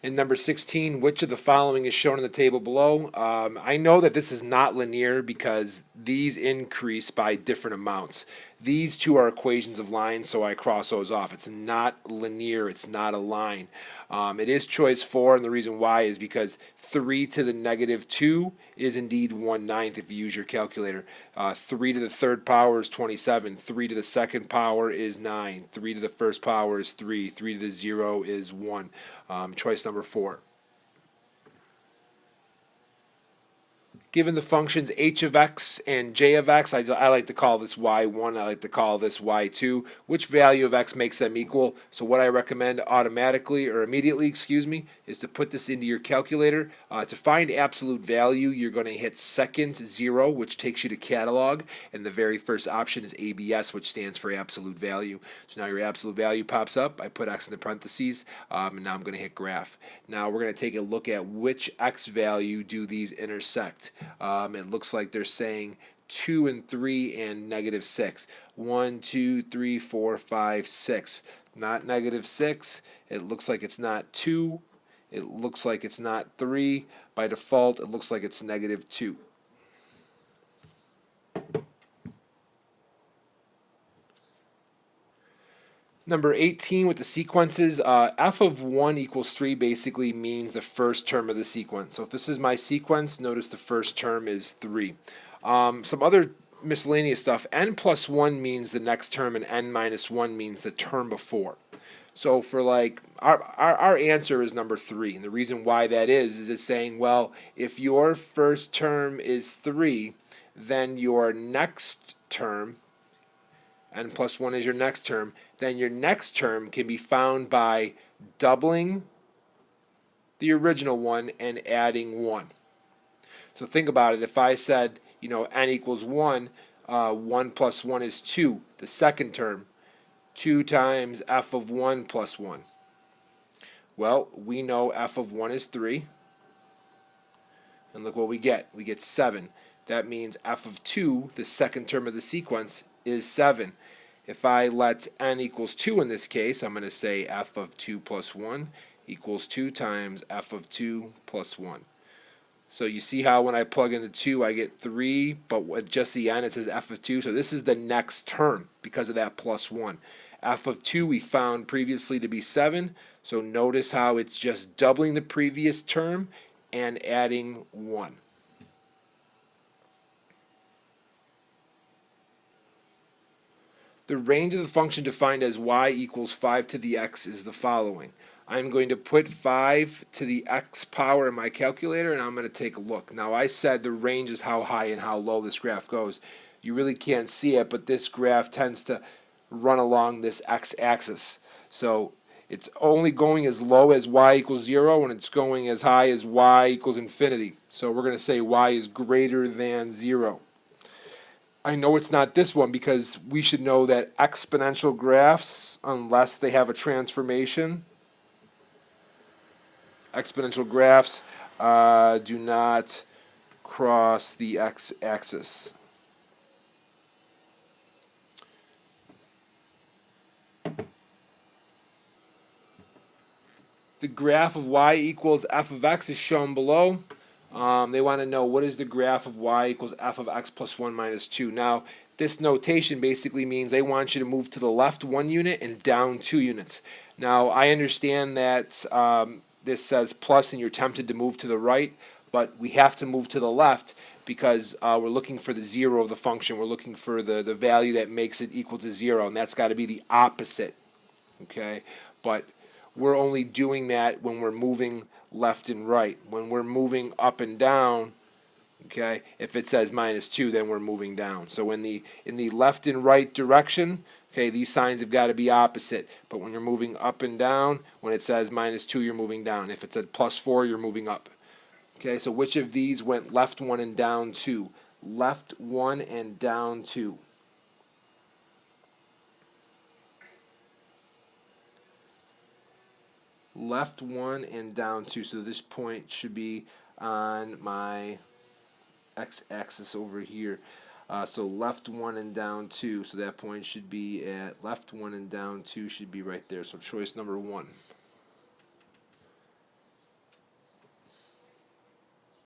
And number 16, which of the following is shown in the table below? I know that this is not linear because these increase by different amounts. These two are equations of lines, so I cross those off. It's not linear. It's not a line. It is choice 4, and the reason why is because 3 to the negative 2 is indeed 1/9 if you use your calculator. 3 to the third power is 27. 3 to the second power is 9. 3 to the first power is 3. 3 to the 0 is 1. Choice number 4. Given the functions h of x and j of x, I like to call this y1, I like to call this y2. Which value of x makes them equal? So what I recommend automatically, or immediately, excuse me, is to put this into your calculator. To find absolute value, you're going to hit second 0, which takes you to catalog, and the very first option is ABS, which stands for absolute value. So now your absolute value pops up. I put x in the parentheses, and now I'm going to hit graph. Now we're going to take a look at which x value do these intersect. It looks like they're saying 2 and 3 and negative 6. 1, 2, 3, 4, 5, 6. Not negative 6. It looks like it's not 2. It looks like it's not 3. By default, it looks like it's negative 2. Number 18 with the sequences, f of 1 equals 3 basically means the first term of the sequence. So if this is my sequence, notice the first term is 3. Some other miscellaneous stuff, n plus 1 means the next term and n minus 1 means the term before. So for like, our answer is number 3. And the reason why that is it's saying, well, if your first term is 3, then your next term, n plus 1 is your next term, then your next term can be found by doubling the original one and adding 1. So think about it. If I said, n equals 1, 1 plus 1 is 2, the second term, 2 times f of 1 plus 1. Well, we know f of 1 is 3, and look what we get. We get 7. That means f of 2, the second term of the sequence, is 7. If I let n equals 2 in this case, I'm going to say f of 2 plus 1 equals 2 times f of 2 plus 1. So you see how when I plug in the 2, I get 3, but with just the n, it says f of 2. So this is the next term because of that plus 1. F of 2 we found previously to be 7. So notice how it's just doubling the previous term and adding 1. The range of the function defined as y equals 5 to the x is the following. I'm going to put 5 to the x power in my calculator, and I'm going to take a look. Now, I said the range is how high and how low this graph goes. You really can't see it, but this graph tends to run along this x-axis. So it's only going as low as y equals 0, and it's going as high as y equals infinity. So we're going to say y is greater than 0. I know it's not this one because we should know that exponential graphs, unless they have a transformation, exponential graphs do not cross the x-axis. The graph of y equals f of x is shown below. They want to know what is the graph of y equals f of x plus 1 minus 2. Now, this notation basically means they want you to move to the left 1 unit and down 2 units. Now, I understand that this says plus and you're tempted to move to the right, but we have to move to the left because we're looking for the 0 of the function. We're looking for the value that makes it equal to 0, and that's got to be the opposite. Okay? But we're only doing that when we're moving left and right. When we're moving up and down, okay, if it says minus 2, then we're moving down. So in the left and right direction, okay, these signs have got to be opposite. But when you're moving up and down, when it says minus 2, you're moving down. If it said plus 4, you're moving up. Okay, so which of these went left 1 and down 2? Left 1 and down 2. Left 1 and down 2. So this point should be on my x-axis over here. So left 1 and down 2. So that point should be at left 1 and down 2 should be right there. So choice number 1.